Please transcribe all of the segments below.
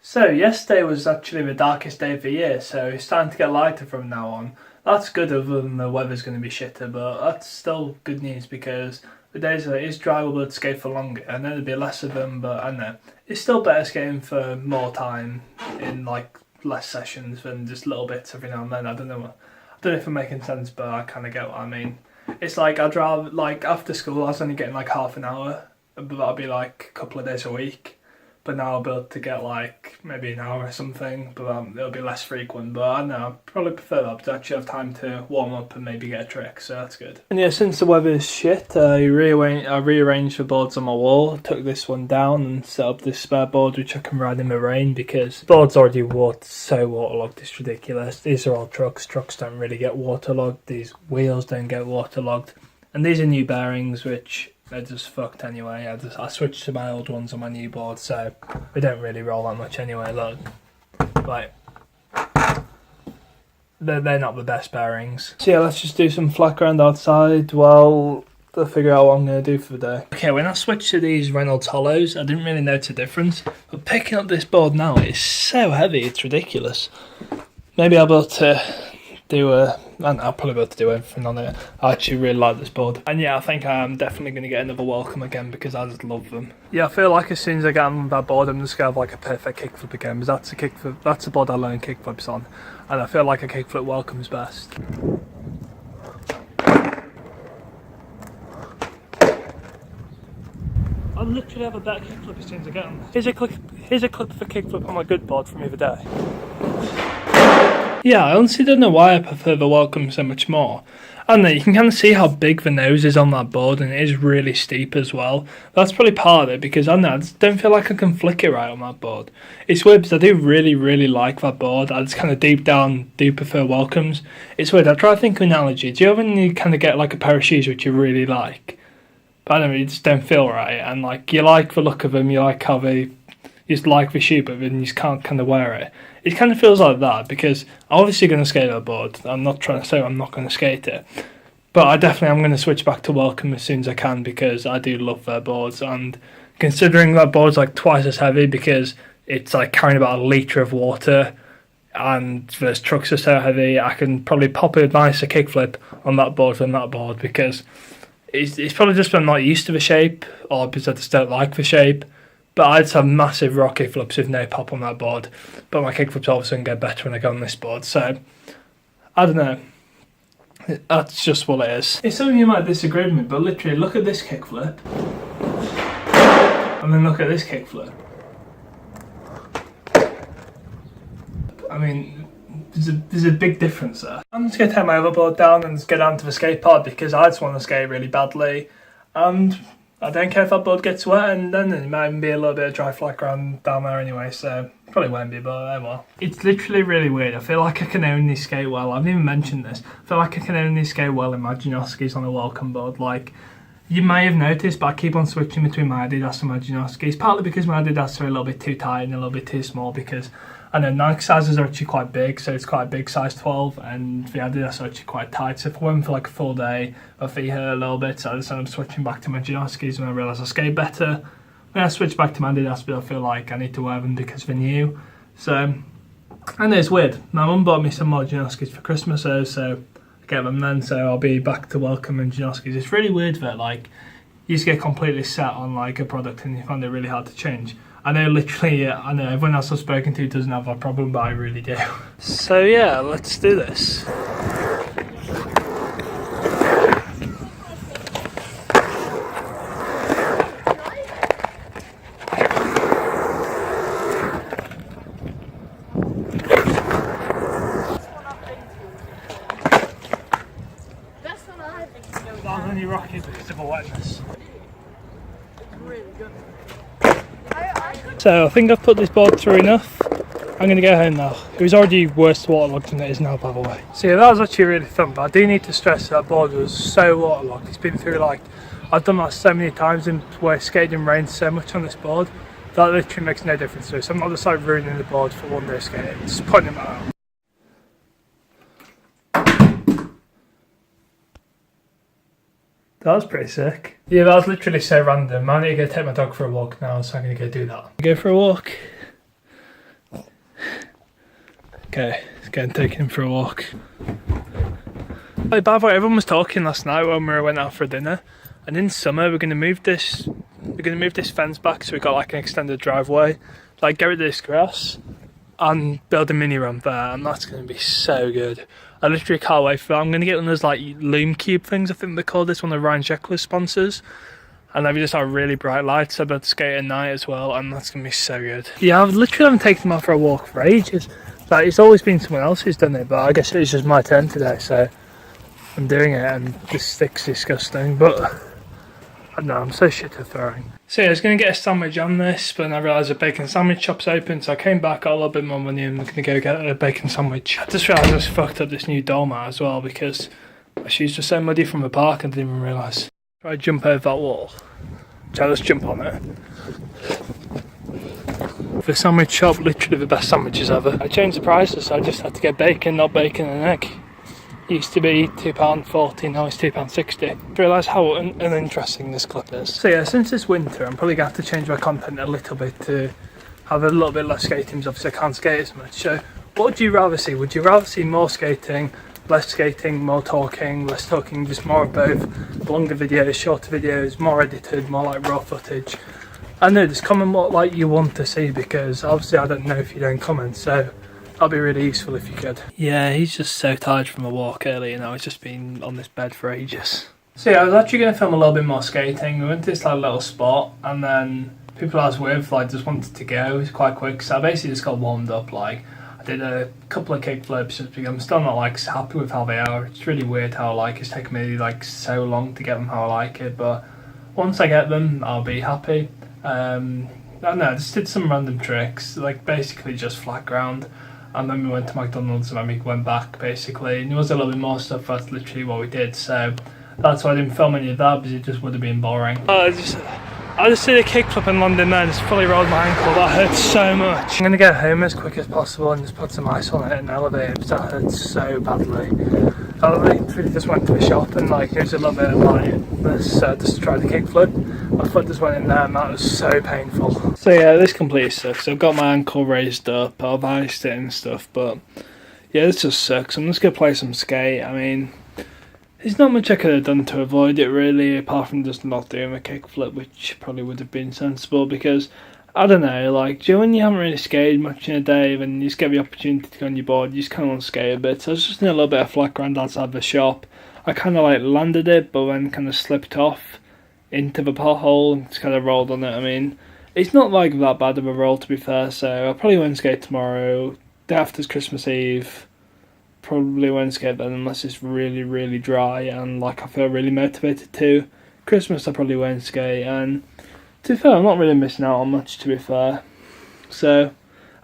So yesterday was actually the darkest day of the year, so it's starting to get lighter from now on. That's good other than the weather's going to be shitter, but that's still good news because the days that it is dry we'll be able to skate for longer and then there'll be less of them, but I don't know. It's still better skating for more time in like less sessions than just little bits every now and then. I don't know if I'm making sense, but I kind of get what I mean. It's like I'd rather, like after school I was only getting like half an hour, but that'd be like a couple of days a week. But now I'll be able to get like maybe an hour or something, but it'll be less frequent. But I don't know, I probably prefer that to actually have time to warm up and maybe get a trick, so that's good. And yeah, since the weather is shit, I rearranged the boards on my wall, took this one down and set up this spare board which I can ride in the rain because the board's already so waterlogged, it's ridiculous. These are all trucks don't really get waterlogged, these wheels don't get waterlogged. And these are new bearings which they're just fucked anyway. I switched to my old ones on my new board, so we don't really roll that much anyway. Look, like they're not the best bearings. So yeah, let's just do some flack around outside while I figure out what I'm going to do for the day. Okay, when I switched to these Reynolds Hollows, I didn't really notice a difference. But picking up this board now, it's so heavy, it's ridiculous. Maybe I'll be able to I'll probably be able to do everything on it. I actually really like this board. And yeah, I think I am definitely going to get another Welcome again because I just love them. Yeah, I feel like as soon as I get on that board, I'm just going to have like a perfect kickflip again because that's the board I learned kickflips on. And I feel like a kickflip Welcome's best. I'll literally have a better kickflip as soon as I get on. Here's a clip of a kickflip on my good board from the other day. Yeah, I honestly don't know why I prefer the Welcome so much more. I don't know, you can kind of see how big the nose is on that board and it is really steep as well. That's probably part of it because I don't know, I just don't feel like I can flick it right on that board. It's weird because I do really, really like that board. I just kind of deep down do prefer Welcomes. It's weird, I try to think of an analogy. Do you ever when you kind of get like a pair of shoes which you really like? But I don't know, you just don't feel right and like you like the look of them, you like how they... You just like the shoe, but then you just can't kind of wear it. It kind of feels like that because I'm obviously going to skate that board. I'm not trying to say I'm not going to skate it. But I definitely am going to switch back to Welcome as soon as I can because I do love their boards. And considering that board's like twice as heavy because it's like carrying about a litre of water and those trucks are so heavy, I can probably pop a nicer kickflip on that board than that board because it's probably just I'm not used to the shape or because I just don't like the shape. But I'd have massive rock kickflips with no pop on that board. But my kickflips obviously can get better when I go on this board. So, I don't know. That's just what it is. It's something you might disagree with me, but literally look at this kickflip. And then look at this kickflip. I mean, there's a big difference there. I'm just going to take my other board down and just go down to the skate park because I just want to skate really badly. And I don't care if that board gets wet, and then it might even be a little bit of dry flack around down there anyway, so probably won't be, but oh well. It's literally really weird. I feel like I can only skate well. I haven't even mentioned this. I feel like I can only skate well in my Janoskis on a Welcome board. Like, you may have noticed, but I keep on switching between my Adidas and my Janoskis, partly because my Adidas are a little bit too tight and a little bit too small because I know Nike sizes are actually quite big, so it's quite a big size 12, and the Adidas are actually quite tight. So if I went for like a full day, my feet hurt a little bit, so I just ended up switching back to my Janoskis when I realised I skate better. When I switched back to my Adidas, but I feel like I need to wear them because they're new. So, and it's weird. My mum bought me some more Janoskis for Christmas, so I get them then, so I'll be back to Welcome and Janoskis. It's really weird that like you just get completely set on like a product and you find it really hard to change. I know literally, I know everyone else I've spoken to doesn't have that problem, but I really do. So yeah, let's do this. I'm only rocking because of the wetness. Really good. So I think I've put this board through enough. I'm going to go home now. It was already worse waterlogged than it is now, by the way. So yeah, that was actually really fun, but I do need to stress that board was so waterlogged. It's been through like, I've done that so many times in where skating rains so much on this board that literally makes no difference to it. So I'm not just like ruining the board for one day skating, just putting them out. That was pretty sick. Yeah, that was literally so random. I need to go take my dog for a walk now, so I'm going to go do that. Go for a walk. Okay, let's go and take him for a walk. Hey, by the way, everyone was talking last night when we went out for dinner, and in summer we're gonna move this fence back so we got like an extended driveway, like get rid of this grass and build a mini ramp there, and that's gonna be so good. I literally can't wait for that. I'm gonna get one of those like loom cube things, I think they call this, one of Ryan Sheckler's sponsors. And they've just had really bright lights, so I'll be able to skate at night as well, and that's gonna be so good. Yeah, I've literally haven't taken him out for a walk for ages. Like, it's always been someone else who's done it, but I guess it's just my turn today, so I'm doing it, and this stick's disgusting, but I don't know, I'm so shit at throwing. So yeah, I was going to get a sandwich on this, but then I realised the bacon sandwich shop's open, so I came back, got a little bit more money, and we're going to go get a bacon sandwich. I just realised I just fucked up this new doormat as well, because my shoes were so muddy from the park, I didn't even realise. Try to jump over that wall. So let's jump on it. The sandwich shop, literally the best sandwiches ever. I changed the prices, so I just had to get bacon, not bacon and egg. It used to be £2.40, now it's £2.60. I realise how uninteresting this clip is. So yeah, since it's winter, I'm probably going to have to change my content a little bit to have a little bit less skating, because obviously I can't skate as much. So what would you rather see? Would you rather see more skating, less skating, more talking, less talking, just more of both? Longer videos, shorter videos, more edited, more like raw footage? I know, just comment what like you want to see, because obviously I don't know if you don't comment, so that'll be really useful if you could. Yeah, he's just so tired from a walk earlier, he's just been on this bed for ages. So yeah, I was actually going to film a little bit more skating. We went to this like little spot, and then people I was with like just wanted to go. It was quite quick, so I basically just got warmed up. Like, I did a couple of kick flips, because I'm still not like happy with how they are. It's really weird how like it's taken me like so long to get them how I like it, but once I get them, I'll be happy. I don't know, I just did some random tricks, like basically just flat ground, and then we went to McDonald's and then we went back basically, and there was a little bit more stuff. That's literally what we did, so that's why I didn't film any of that, because it just would have been boring. I just did a kickflip in London there and just fully rolled my ankle. That hurts so much. I'm going to get home as quick as possible and just put some ice on it and elevate it, because that hurts so badly. I literally just went to the shop and like here's a little bit of like this just to try the kickflip. My foot just went in there and that was so painful. So yeah, this completely sucks. I've got my ankle raised up, I've iced it and stuff, but yeah, this just sucks. I'm just going to play some skate. I mean, there's not much I could have done to avoid it really, apart from just not doing a kickflip, which probably would have been sensible, because I don't know, like, do you know when you haven't really skated much in a day, when you just get the opportunity to go on your board, you just kind of want to skate a bit. So I was just in a little bit of flat ground outside the shop. I kind of like landed it, but then kind of slipped off into the pothole and just kind of rolled on it. I mean, it's not like that bad of a roll, to be fair, so I probably won't skate tomorrow. Day after's Christmas Eve. Probably won't skate then unless it's really, really dry and like I feel really motivated to. Christmas I probably won't skate, and to be fair, I'm not really missing out on much, to be fair. So,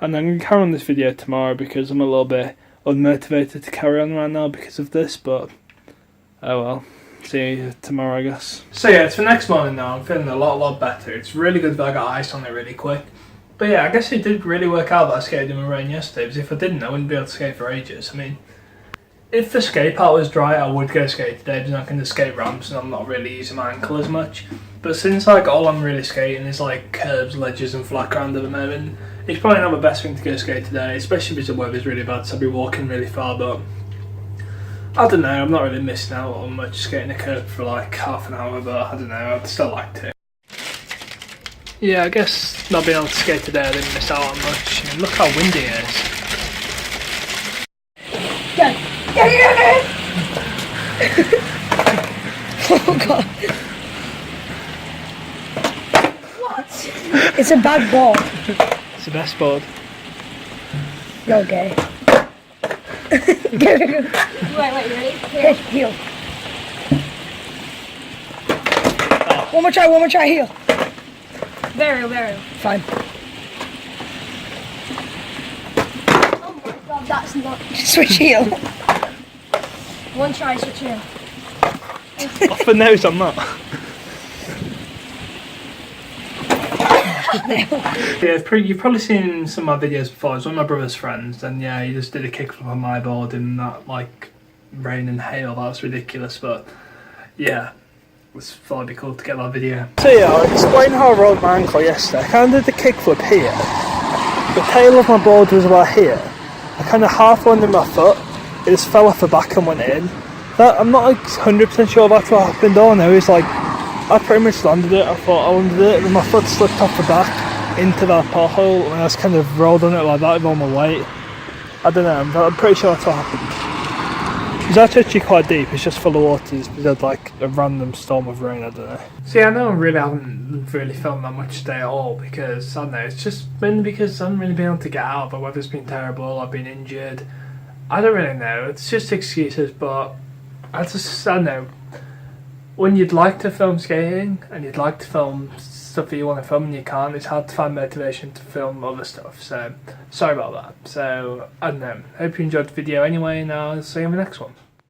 and I'm going to carry on this video tomorrow because I'm a little bit unmotivated to carry on right now because of this, but oh well. See you tomorrow, I guess. So yeah, it's the next morning now. I'm feeling a lot better. It's really good that I got ice on it really quick. But yeah, I guess it did really work out that I skated in the rain yesterday, because if I didn't, I wouldn't be able to skate for ages. I mean, if the skate part was dry, I would go skate today, because I can just skate ramps and I'm not really using my ankle as much. But since like all I'm really skating is like curbs, ledges and flat ground at the moment, it's probably not the best thing to go skate today, especially because the weather's really bad, so I'll be walking really far. But I don't know, I'm not really missing out on much skating a curb for like half an hour, but I don't know, I'd still like to. Yeah, I guess not being able to skate today, I didn't miss out on much. I mean, look how windy it is. Oh god. What? It's a bad ball. It's the best board. You're gay. Go. Wait, you ready? Here. Heel. Oh. One more try, heel. Very. Fine. Oh my god, that's not... Switch heel. One try, switch heel. Off the nose, I'm not. Yeah, you've probably seen some of my videos before. It's one of my brother's friends, and yeah, he just did a kickflip on my board in that like rain and hail. That was ridiculous, but yeah, it was thought it'd be cool to get that video. So yeah, I'll explain how I rolled my ankle yesterday. I kind of did the kickflip here. The tail of my board was about here, I kind of half landed my foot. It just fell off the back and went in. I'm not like 100% sure that's what happened. All I know is like I pretty much landed it. I thought I landed it, and then my foot slipped off the back into that pothole, and I just kind of rolled on it like that with all my weight. I don't know. I'm pretty sure that's what happened. It's actually quite deep. It's just full of water. It's had like a random storm of rain. I don't know. See, I know I really haven't really filmed that much today at all because I don't know. It's just mainly because I haven't really been able to get out. The weather's been terrible. I've been injured. I don't really know. It's just excuses, but I don't know. When you'd like to film skating and you'd like to film stuff that you want to film and you can't, it's hard to find motivation to film other stuff. So, sorry about that. So, I don't know. Hope you enjoyed the video anyway, and I'll see you in the next one.